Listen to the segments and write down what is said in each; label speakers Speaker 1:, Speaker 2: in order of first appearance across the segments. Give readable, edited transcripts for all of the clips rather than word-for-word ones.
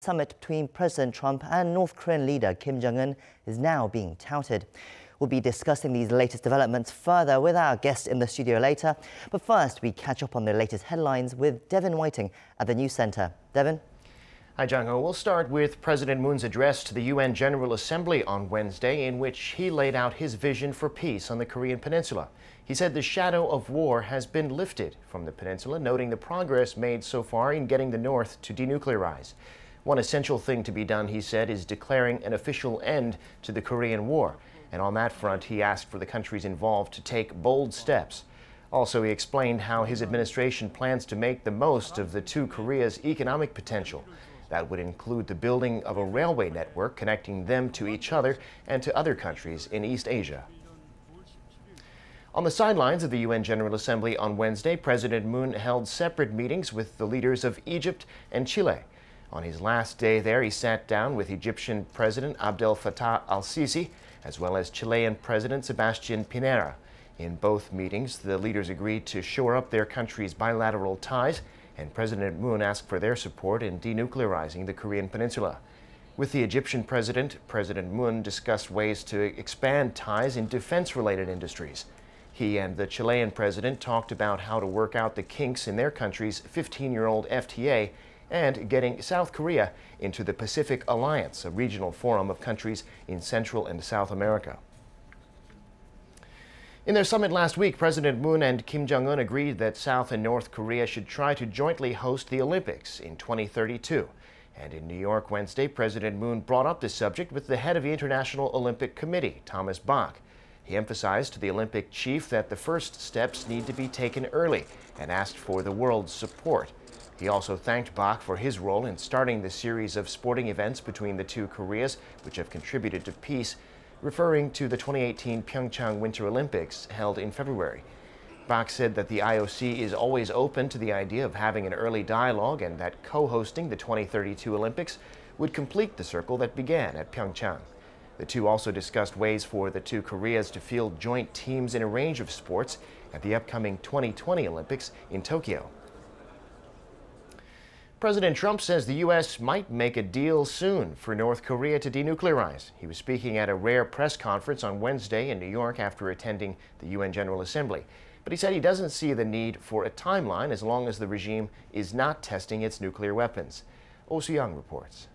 Speaker 1: Summit between President Trump and North Korean leader Kim Jong-un is now being touted. We'll be discussing these latest developments further with our guest in the studio later. But first, we catch up on the latest headlines with Devin Whiting at the News Center. Devin?
Speaker 2: Hi, Jung-ho. We'll start with President Moon's address to the UN General Assembly on Wednesday, in which he laid out his vision for peace on the Korean Peninsula. He said the shadow of war has been lifted from the peninsula, noting the progress made so far in getting the North to denuclearize. One essential thing to be done, he said, is declaring an official end to the Korean War. And on that front, he asked for the countries involved to take bold steps. Also, he explained how his administration plans to make the most of the two Koreas' economic potential. That would include the building of a railway network connecting them to each other and to other countries in East Asia. On the sidelines of the UN General Assembly on Wednesday, President Moon held separate meetings with the leaders of Egypt and Chile. On his last day there, he sat down with Egyptian President Abdel Fattah al-Sisi, as well as Chilean President Sebastián Pinera. In both meetings, the leaders agreed to shore up their countries' bilateral ties, and President Moon asked for their support in denuclearizing the Korean Peninsula. With the Egyptian president, President Moon discussed ways to expand ties in defense-related industries. He and the Chilean president talked about how to work out the kinks in their country's 15-year-old FTA and getting South Korea into the Pacific Alliance, a regional forum of countries in Central and South America. In their summit last week, President Moon and Kim Jong-un agreed that South and North Korea should try to jointly host the Olympics in 2032. And in New York Wednesday, President Moon brought up this subject with the head of the International Olympic Committee, Thomas Bach. He emphasized to the Olympic chief that the first steps need to be taken early and asked for the world's support. He also thanked Bach for his role in starting the series of sporting events between the two Koreas, which have contributed to peace, referring to the 2018 Pyeongchang Winter Olympics held in February. Bach said that the IOC is always open to the idea of having an early dialogue and that co-hosting the 2032 Olympics would complete the circle that began at Pyeongchang. The two also discussed ways for the two Koreas to field joint teams in a range of sports at the upcoming 2020 Olympics in Tokyo. President Trump says the U.S. might make a deal soon for North Korea to denuclearize. He was speaking at a rare press conference on Wednesday in New York after attending the UN General Assembly. But he said he doesn't see the need for a timeline as long as the regime is not testing its nuclear weapons. Oh Soo-young reports.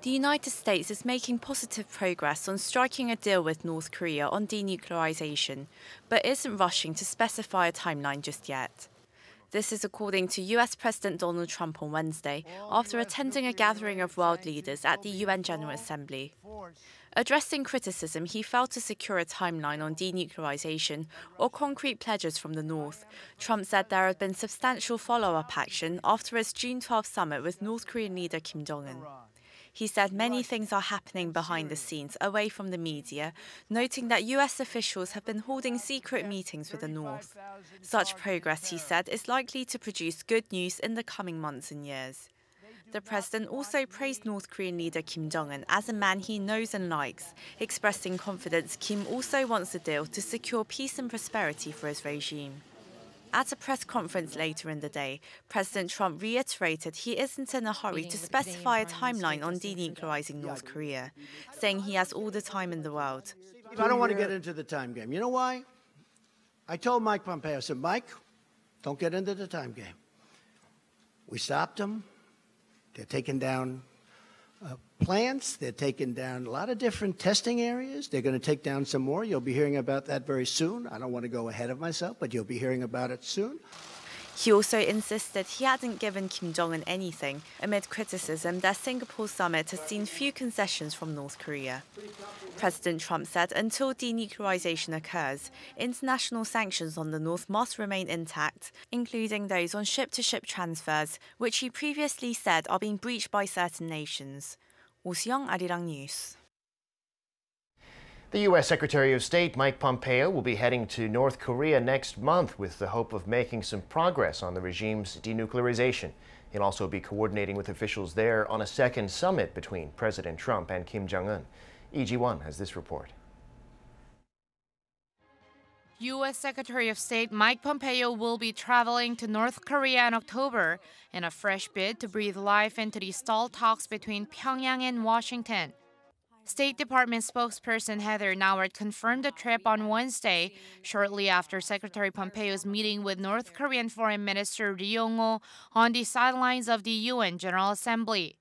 Speaker 3: The United States is making positive progress on striking a deal with North Korea on denuclearization, but isn't rushing to specify a timeline just yet. This is according to US President Donald Trump on Wednesday after attending a gathering of world leaders at the UN General Assembly. Addressing criticism he failed to secure a timeline on denuclearization or concrete pledges from the North, Trump said there had been substantial follow-up action after his June 12 summit with North Korean leader Kim Jong-un. He said many things are happening behind the scenes, away from the media, noting that US officials have been holding secret meetings with the North. Such progress, he said, is likely to produce good news in the coming months and years. The president also praised North Korean leader Kim Jong-un as a man he knows and likes, expressing confidence Kim also wants a deal to secure peace and prosperity for his regime. At a press conference later in the day, President Trump reiterated he isn't in a hurry to specify a timeline on denuclearizing North Korea, saying he has all the time in the world.
Speaker 4: I don't want to get into the time game. You know why? I told Mike Pompeo, I said, Mike, don't get into the time game. We stopped them. They're taking down plants. They're taking down a lot of different testing areas. They're going to take down some more. You'll be hearing about that very soon. I don't want to go ahead of myself, but you'll be hearing about it soon.
Speaker 3: He also insisted he hadn't given Kim Jong-un anything, amid criticism that Singapore's summit has seen few concessions from North Korea. President Trump said until denuclearization occurs, international sanctions on the North must remain intact, including those on ship-to-ship transfers, which he previously said are being breached by certain nations. Oh Soo-young, Arirang News.
Speaker 2: The U.S. Secretary of State Mike Pompeo will be heading to North Korea next month with the hope of making some progress on the regime's denuclearization. He'll also be coordinating with officials there on a second summit between President Trump and Kim Jong-un. EG1 has this report.
Speaker 5: U.S. Secretary of State Mike Pompeo will be traveling to North Korea in October in a fresh bid to breathe life into the stalled talks between Pyongyang and Washington. State Department spokesperson Heather Nauert confirmed the trip on Wednesday, shortly after Secretary Pompeo's meeting with North Korean Foreign Minister Ri Yong-ho on the sidelines of the UN General Assembly.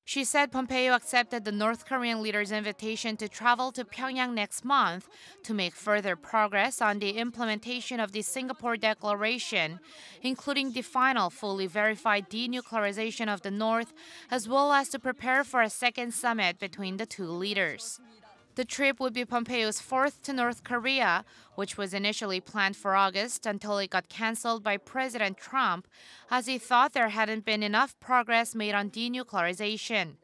Speaker 5: She said Pompeo accepted the North Korean leader's invitation to travel to Pyongyang next month to make further progress on the implementation of the Singapore Declaration, including the final fully verified denuclearization of the North, as well as to prepare for a second summit between the two leaders. The trip would be Pompeo's fourth to North Korea, which was initially planned for August until it got canceled by President Trump, as he thought there hadn't been enough progress made on denuclearization.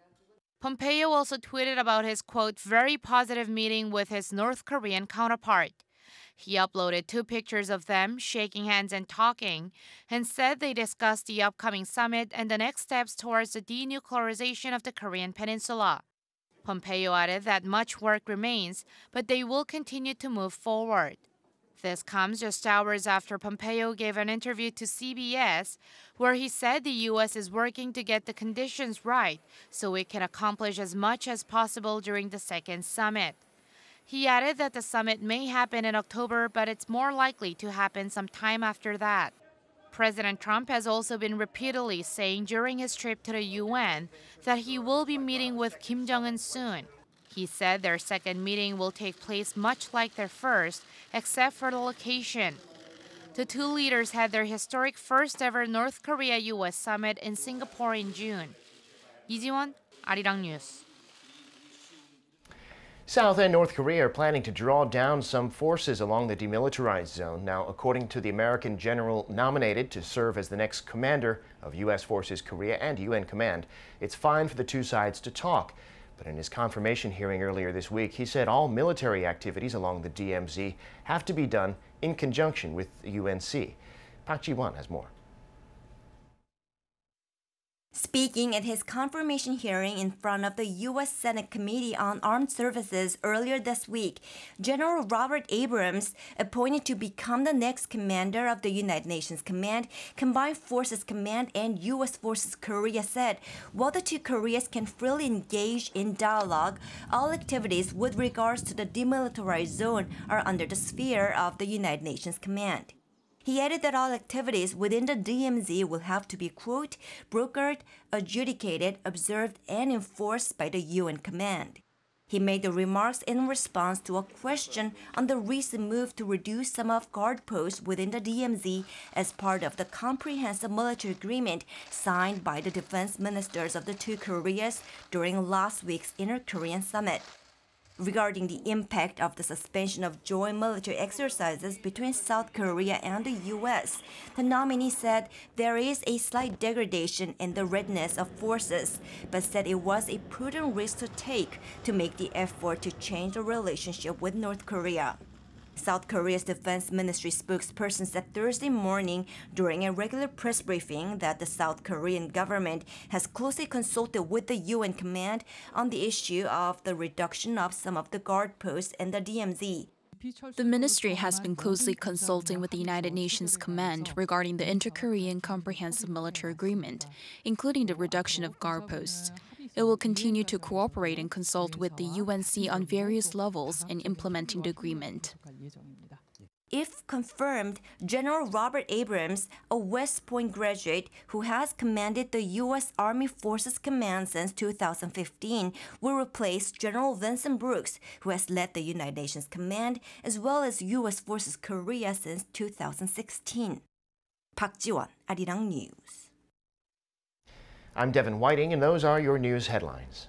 Speaker 5: Pompeo also tweeted about his, quote, very positive meeting with his North Korean counterpart. He uploaded 2 pictures of them shaking hands and talking, and said they discussed the upcoming summit and the next steps towards the denuclearization of the Korean peninsula. Pompeo added that much work remains, but they will continue to move forward. This comes just hours after Pompeo gave an interview to CBS, where he said the U.S. is working to get the conditions right so it can accomplish as much as possible during the second summit. He added that the summit may happen in October, but it's more likely to happen sometime after that. President Trump has also been repeatedly saying during his trip to the UN that he will be meeting with Kim Jong-un soon. He said their second meeting will take place much like their first, except for the location. The two leaders had their historic first-ever North Korea-US summit in Singapore in June. 이지원, Arirang News.
Speaker 2: South and North Korea are planning to draw down some forces along the demilitarized zone. Now, according to the American general nominated to serve as the next commander of U.S. Forces Korea and UN Command, it's fine for the two sides to talk. But in his confirmation hearing earlier this week, he said all military activities along the DMZ have to be done in conjunction with the UNC. Park Ji-won has more.
Speaker 6: Speaking at his confirmation hearing in front of the U.S. Senate Committee on Armed Services earlier this week, General Robert Abrams, appointed to become the next commander of the United Nations Command, Combined Forces Command, and U.S. Forces Korea, said while the two Koreas can freely engage in dialogue, all activities with regards to the demilitarized zone are under the sphere of the United Nations Command. He added that all activities within the DMZ will have to be, quote, brokered, adjudicated, observed, and enforced by the UN Command. He made the remarks in response to a question on the recent move to reduce some of guard posts within the DMZ as part of the comprehensive military agreement signed by the defense ministers of the two Koreas during last week's Inter-Korean summit. Regarding the impact of the suspension of joint military exercises between South Korea and the U.S., the nominee said there is a slight degradation in the readiness of forces, but said it was a prudent risk to take to make the effort to change the relationship with North Korea. South Korea's defense ministry spokesperson said Thursday morning during a regular press briefing that the South Korean government has closely consulted with the UN command on the issue of the reduction of some of the guard posts in the DMZ.
Speaker 7: The ministry has been closely consulting with the United Nations Command regarding the Inter-Korean Comprehensive Military Agreement, including the reduction of guard posts. It will continue to cooperate and consult with the UNC on various levels in implementing the agreement.
Speaker 6: If confirmed, General Robert Abrams, a West Point graduate who has commanded the U.S. Army Forces Command since 2015, will replace General Vincent Brooks, who has led the United Nations Command, as well as U.S. Forces Korea since 2016. Park Ji-won, Arirang News.
Speaker 2: I'm Devin Whiting, and those are your news headlines.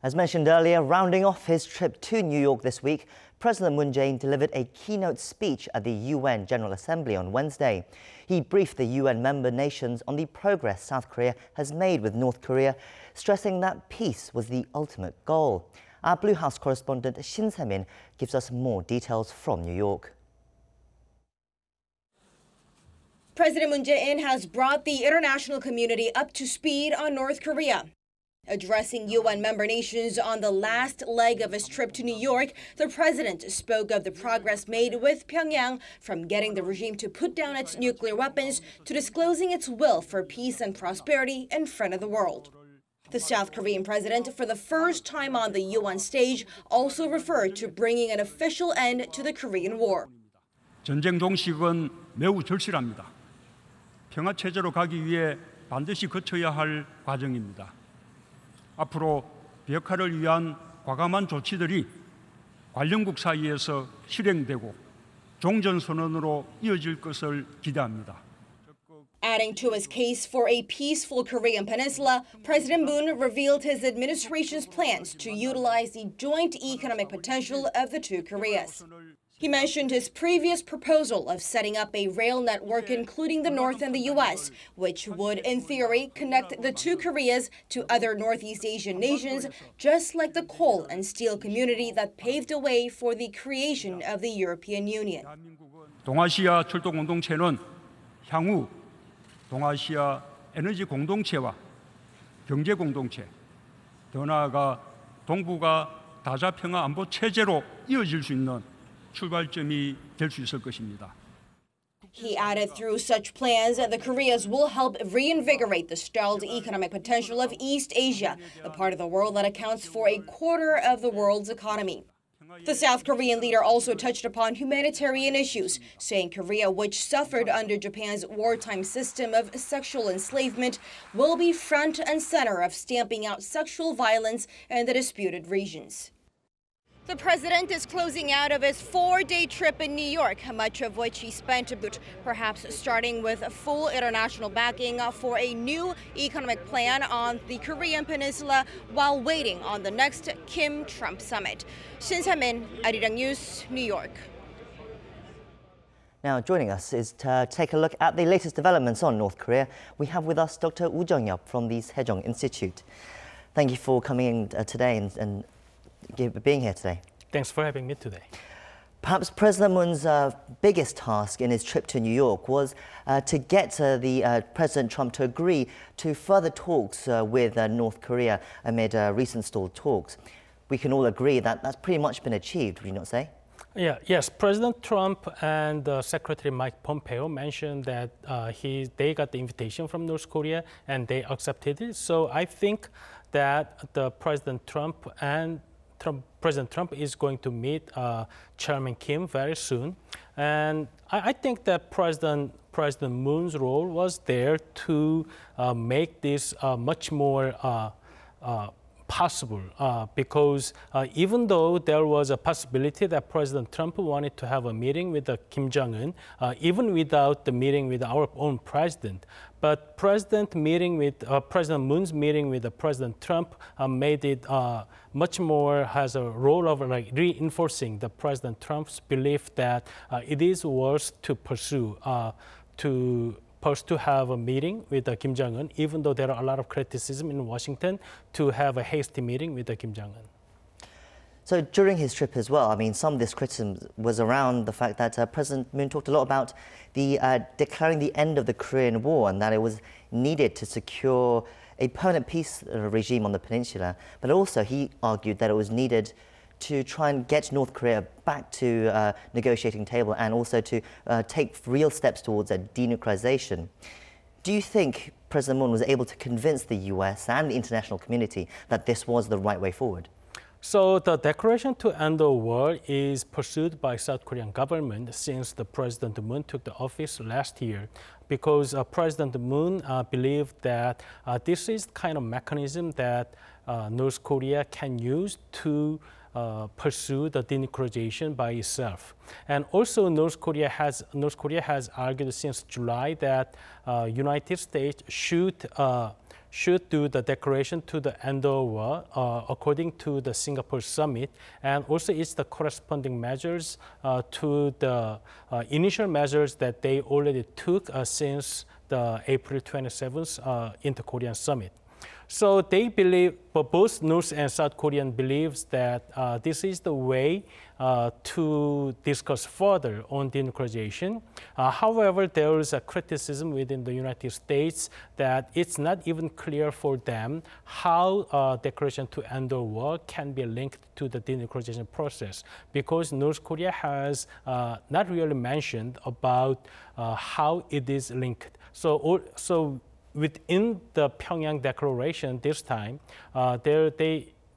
Speaker 1: As mentioned earlier, rounding off his trip to New York this week, President Moon Jae-in delivered a keynote speech at the UN General Assembly on Wednesday. He briefed the UN member nations on the progress South Korea has made with North Korea, stressing that peace was the ultimate goal. Our Blue House correspondent Shin Se-min gives us more details from New York.
Speaker 8: President Moon Jae-in has brought the international community up to speed on North Korea. Addressing UN member nations on the last leg of his trip to New York, the president spoke of the progress made with Pyongyang, from getting the regime to put down its nuclear weapons to disclosing its will for peace and prosperity in front of the world. The South Korean president, for the first time on the UN stage, also referred to bringing an official end to the Korean War.
Speaker 9: 전쟁 종식은 매우 절실합니다. 평화 체제로 가기 위해 반드시 거쳐야 할 과정입니다. 앞으로 비핵화를 위한 과감한 조치들이 관련국 사이에서 실행되고 종전선언으로 이어질 것을 기대합니다.
Speaker 8: Adding to his case for a peaceful Korean peninsula, President Moon revealed his administration's plans to utilize the joint economic potential of the two Koreas. He mentioned his previous proposal of setting up a rail network including the North and the U.S., which would, in theory, connect the two Koreas to other Northeast Asian nations, just like the coal and steel community that paved the way for the creation of the European Union.
Speaker 9: 동아시아 철도 공동체는 향후 동아시아 에너지 공동체와 경제 공동체, 더 나아가 동북아 다자평화 안보 체제로 이어질 수 있는 출발점이 될 수 있을 것입니다.
Speaker 8: He added through such plans, the Koreas will help reinvigorate the stalled economic potential of East Asia, the part of the world that accounts for a quarter of the world's economy. The South Korean leader also touched upon humanitarian issues, saying Korea, which suffered under Japan's wartime system of sexual enslavement, will be front and center of stamping out sexual violence in the disputed regions. The president is closing out of his 4-day trip in New York, much of which he spent about, perhaps starting with full international backing for a new economic plan on the Korean peninsula while waiting on the next Kim-Trump summit. Shin Se-min, Arirang News, New York.
Speaker 1: Now, joining us is to take a look at the latest developments on North Korea. We have with us Dr. Woo Jung-yup from the Sejong Institute. Thank you for coming in today and being here today.
Speaker 10: Thanks for having me today.
Speaker 1: Perhaps President Moon's biggest task in his trip to New York was to get President Trump to agree to further talks with North Korea amid recent stalled talks. We can all agree that that's pretty much been achieved, would you not say?
Speaker 10: Yes, President Trump and Secretary Mike Pompeo mentioned that they got the invitation from North Korea and they accepted it. So I think that President Trump is going to meet Chairman Kim very soon. And I think that President Moon's role was there to make this much more possible because even though there was a possibility that President Trump wanted to have a meeting with Kim Jong-un, even without the meeting with our own president, but President Moon's meeting with President Trump made it much more has a role of reinforcing the President Trump's belief that it is worth to pursue to have a meeting with Kim Jong-un, even though there are a lot of criticism in Washington to have a hasty meeting with Kim Jong-un.
Speaker 1: So during his trip as well, I mean, some of this criticism was around the fact that President Moon talked a lot about declaring the end of the Korean War and that it was needed to secure a permanent peace regime on the peninsula. But also he argued that it was needed to try and get North Korea back to negotiating table and also to take real steps towards a denuclearization. Do you think President Moon was able to convince the US and the international community that this was the right way forward?
Speaker 10: So the declaration to end the war is pursued by South Korean government since the President Moon took the office last year, because President Moon believed that this is kind of mechanism that North Korea can use to pursue the denuclearization by itself. And also North Korea has argued since July that United States should do the declaration to the end of war according to the Singapore summit, and also it's the corresponding measures to the initial measures that they already took since the April 27th Inter-Korean summit. So they believe, but both North and South Korean believes that this is the way to discuss further on denuclearization. However, there is a criticism within the United States that it's not even clear for them how declaration to end the war can be linked to the denuclearization process, because North Korea has not really mentioned about how it is linked. So within the Pyongyang declaration this time,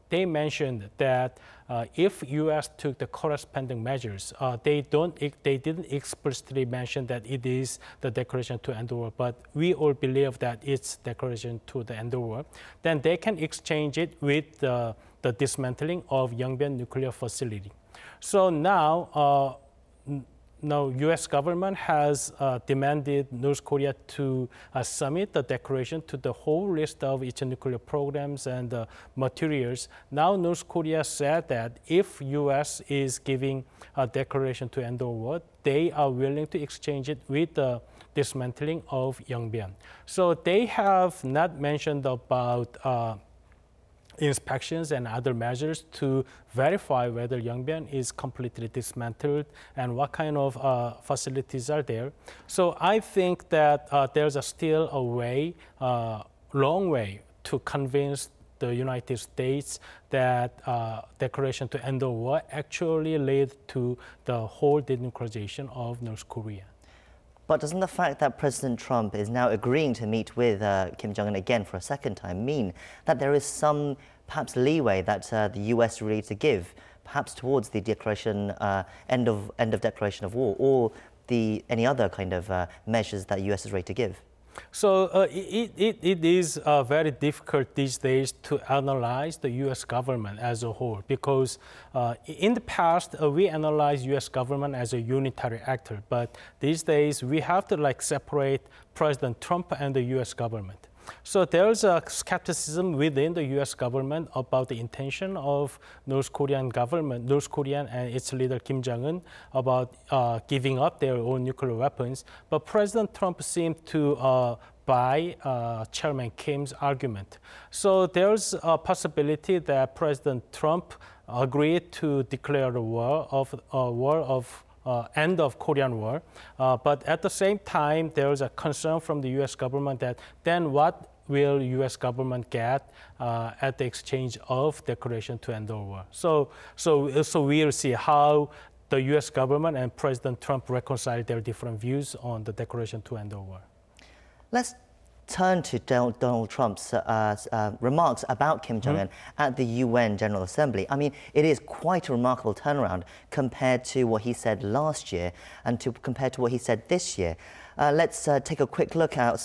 Speaker 10: they mentioned that if U.S. took the corresponding measures, they didn't explicitly mention that it is the declaration to end the war, but we all believe that it's declaration to the end the war. Then they can exchange it with the dismantling of Yongbyon nuclear facility. So now, U.S. government has demanded North Korea to submit the declaration to the whole list of its nuclear programs and materials. Now North Korea said that if U.S. is giving a declaration to end the war, they are willing to exchange it with the dismantling of Yongbyon. So they have not mentioned about inspections and other measures to verify whether Yongbyon is completely dismantled and what kind of facilities are there. So I think that there's still a way, long way, to convince the United States that declaration to end the war actually led to the whole denuclearization of North Korea.
Speaker 1: But doesn't the fact that President Trump is now agreeing to meet with Kim Jong-un again for a second time mean that there is some perhaps leeway that the US is ready to give, perhaps towards the declaration, end of declaration of war, or any other kind of measures that US is ready to give?
Speaker 10: So it is very difficult these days to analyze the U.S. government as a whole, because in the past we analyze U.S. government as a unitary actor, but these days we have to separate President Trump and the U.S. government. So there's a skepticism within the U.S. government about the intention of North Korean government, North Korean and its leader Kim Jong-un, about giving up their own nuclear weapons. But President Trump seemed to buy Chairman Kim's argument. So there's a possibility that President Trump agreed to declare a war of end of Korean War, but at the same time, there is a concern from the U.S. government that then what will U.S. government get at the exchange of declaration to end the war? So we'll see how the U.S. government and President Trump reconcile their different views on the declaration to end the war.
Speaker 1: Let's turn to Donald Trump's remarks about Kim Jong-un at the UN General Assembly. I mean, it is quite a remarkable turnaround compared to what he said last year and compared to what he said this year. Let's take a quick look at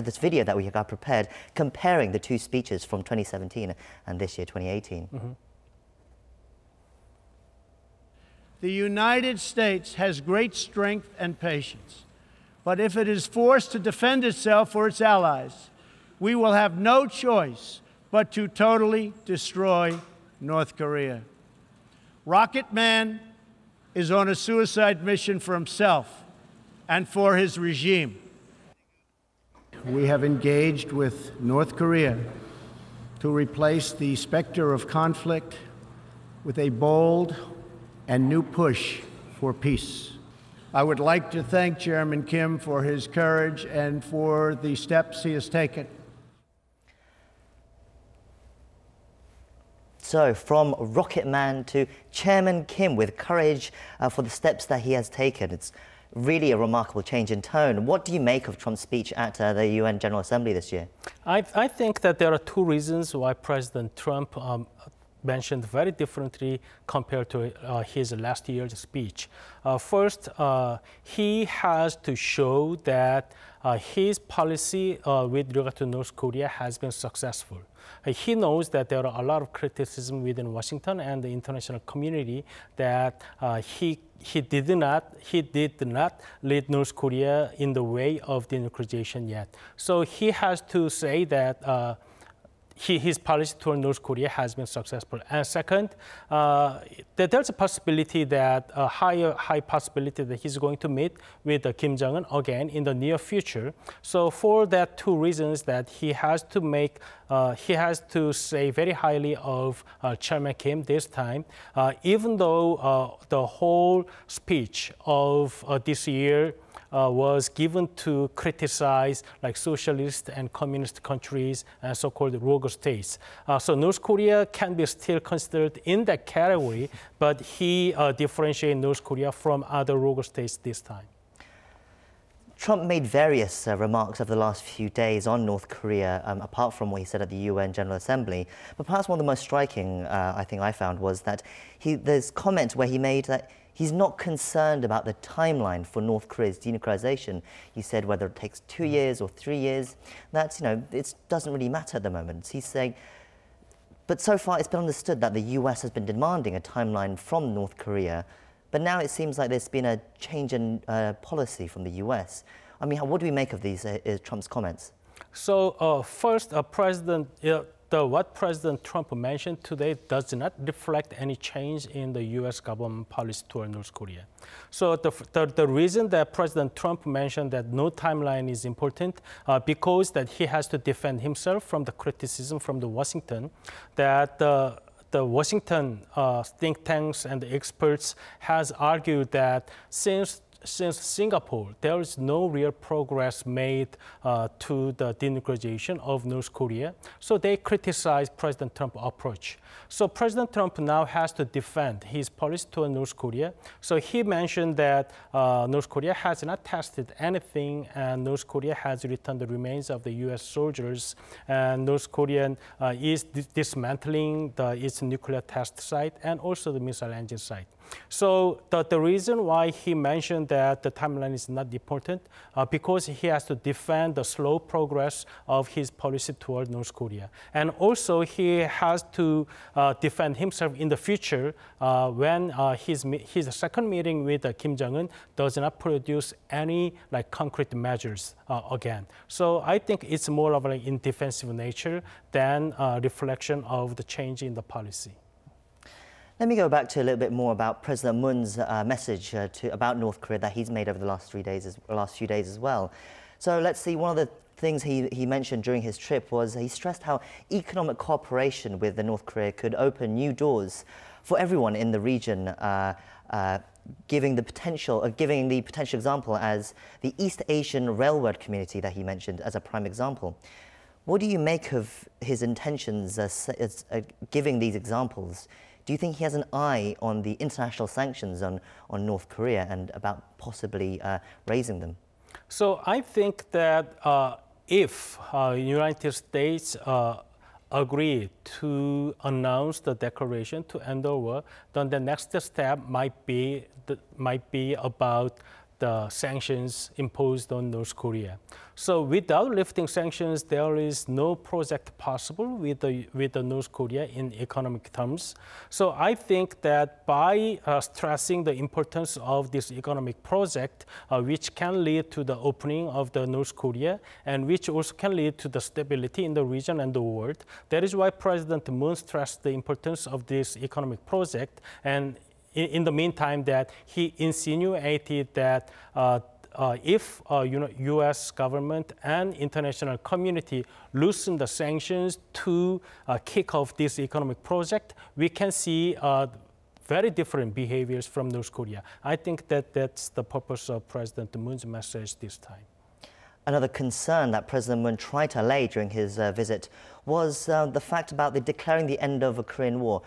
Speaker 1: this video that we have prepared, comparing the two speeches from 2017 and this year, 2018.
Speaker 4: The United States has great strength and patience. But if it is forced to defend itself or its allies, we will have no choice but to totally destroy North Korea. Rocket Man is on a suicide mission for himself and for his regime. We have engaged with North Korea to replace the specter of conflict with a bold and new push for peace. I would like to thank Chairman Kim for his courage and for the steps he has taken.
Speaker 1: So, from Rocket Man to Chairman Kim with courage for the steps that he has taken. It's really a remarkable change in tone. What do you make of Trump's speech at the UN General Assembly this year?
Speaker 10: I think that there are two reasons why President Trump mentioned very differently compared to his last year's speech. First, he has to show that his policy with regard to North Korea has been successful. He knows that there are a lot of criticism within Washington and the international community that he did not lead North Korea in the way of denuclearization yet. So he has to say that his policy toward North Korea has been successful. And second, there's a possibility that high possibility that he's going to meet with Kim Jong-un again in the near future. So for that two reasons, that he has to say very highly of Chairman Kim this time, even though the whole speech of this year was given to criticize like socialist and communist countries and so-called rogue states. So North Korea can be still considered in that category, but he differentiated North Korea from other rogue states this time.
Speaker 1: Trump made various remarks over the last few days on North Korea, apart from what he said at the UN General Assembly. But perhaps one of the most striking, I think I found, was that there's comments where he made that he's not concerned about the timeline for North Korea's denuclearization. He said whether it takes 2 years or 3 years, that's, it doesn't really matter at the moment. He's saying, but so far it's been understood that the US has been demanding a timeline from North Korea, but now it seems like there's been a change in policy from the US. I mean, what do we make of these Trump's comments? So
Speaker 10: first, what President Trump mentioned today does not reflect any change in the U.S. government policy toward North Korea. So the reason that President Trump mentioned that no timeline is important because that he has to defend himself from the criticism from the Washington, that the Washington think tanks and the experts has argued that since Singapore, there is no real progress made to the denuclearization of North Korea. So they criticize President Trump's approach. So President Trump now has to defend his policy toward North Korea. So he mentioned that North Korea has not tested anything, and North Korea has returned the remains of the U.S. soldiers, and North Korea is dismantling its nuclear test site and also the missile engine site. So the reason why he mentioned that the timeline is not important, because he has to defend the slow progress of his policy toward North Korea. And also he has to defend himself in the future when his second meeting with Kim Jong-un does not produce any concrete measures again. So I think it's more of in defensive nature than a reflection of the change in the policy.
Speaker 1: Let me go back to a little bit more about President Moon's message about North Korea that he's made over the last few days as well. So let's see, one of the things he mentioned during his trip was he stressed how economic cooperation with North Korea could open new doors for everyone in the region, giving the potential example as the East Asian railroad community that he mentioned as a prime example. What do you make of his intentions giving these examples? Do you think he has an eye on the international sanctions on North Korea and about possibly raising them?
Speaker 10: So I think that if United States agree to announce the declaration to end the war, then the next step might be about the sanctions imposed on North Korea. So without lifting sanctions, there is no project possible with the North Korea in economic terms. So I think that by stressing the importance of this economic project, which can lead to the opening of the North Korea and which also can lead to the stability in the region and the world, that is why President Moon stressed the importance of this economic project. And in the meantime, that he insinuated that if U.S. government and international community loosen the sanctions to kick off this economic project, we can see very different behaviors from North Korea. I think that that's the purpose of President Moon's message this time.
Speaker 1: Another concern that President Moon tried to allay during his visit was the fact about declaring the end of the Korean War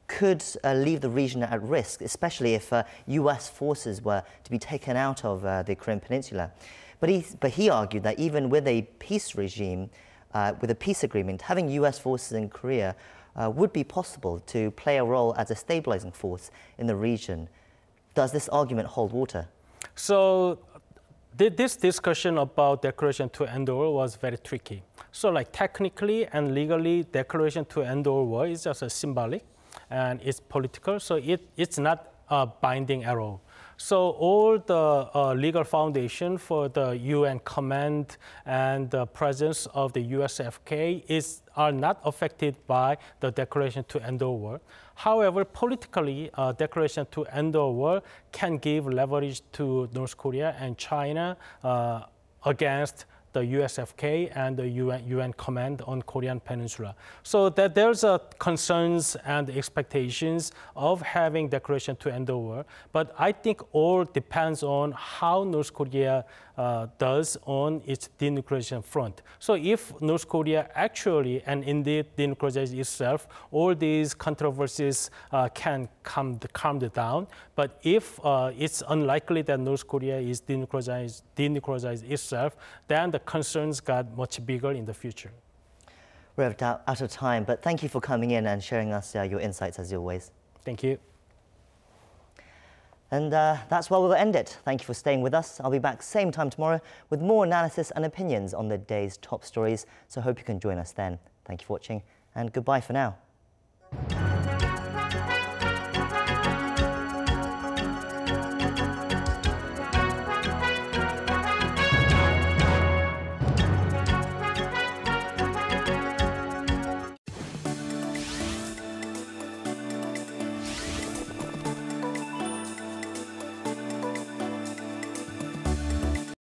Speaker 1: could leave the region at risk, especially if U.S. forces were to be taken out of the Korean Peninsula. But he argued that even with a peace regime, with a peace agreement, having U.S. forces in Korea would be possible to play a role as a stabilizing force in the region. Does this argument hold water? So this discussion about declaration to end the war was very tricky. So technically and legally, declaration to end the war is just a symbolic and it's political, so it's not
Speaker 10: binding at all. So all the legal foundation for the UN command and the presence of the USFK are not affected by the declaration to end the war. However, politically, declaration to end the war can give leverage to North Korea and China against the USFK and the UN command on Korean Peninsula. So that there's concerns and expectations of having declaration to end the war. But I think all depends on how North Korea does on its denuclearization front. So if North Korea actually and indeed denuclearizes itself, all these controversies can calm down. But if it's unlikely that North Korea is denuclearized itself, then the concerns got much bigger in the future.
Speaker 1: We're out of time, but thank you for coming in and sharing us your insights as always.
Speaker 10: Thank you.
Speaker 1: And that's where we'll end it. Thank you for staying with us. I'll be back same time tomorrow with more analysis and opinions on the day's top stories. So hope you can join us then. Thank you for watching and goodbye for now.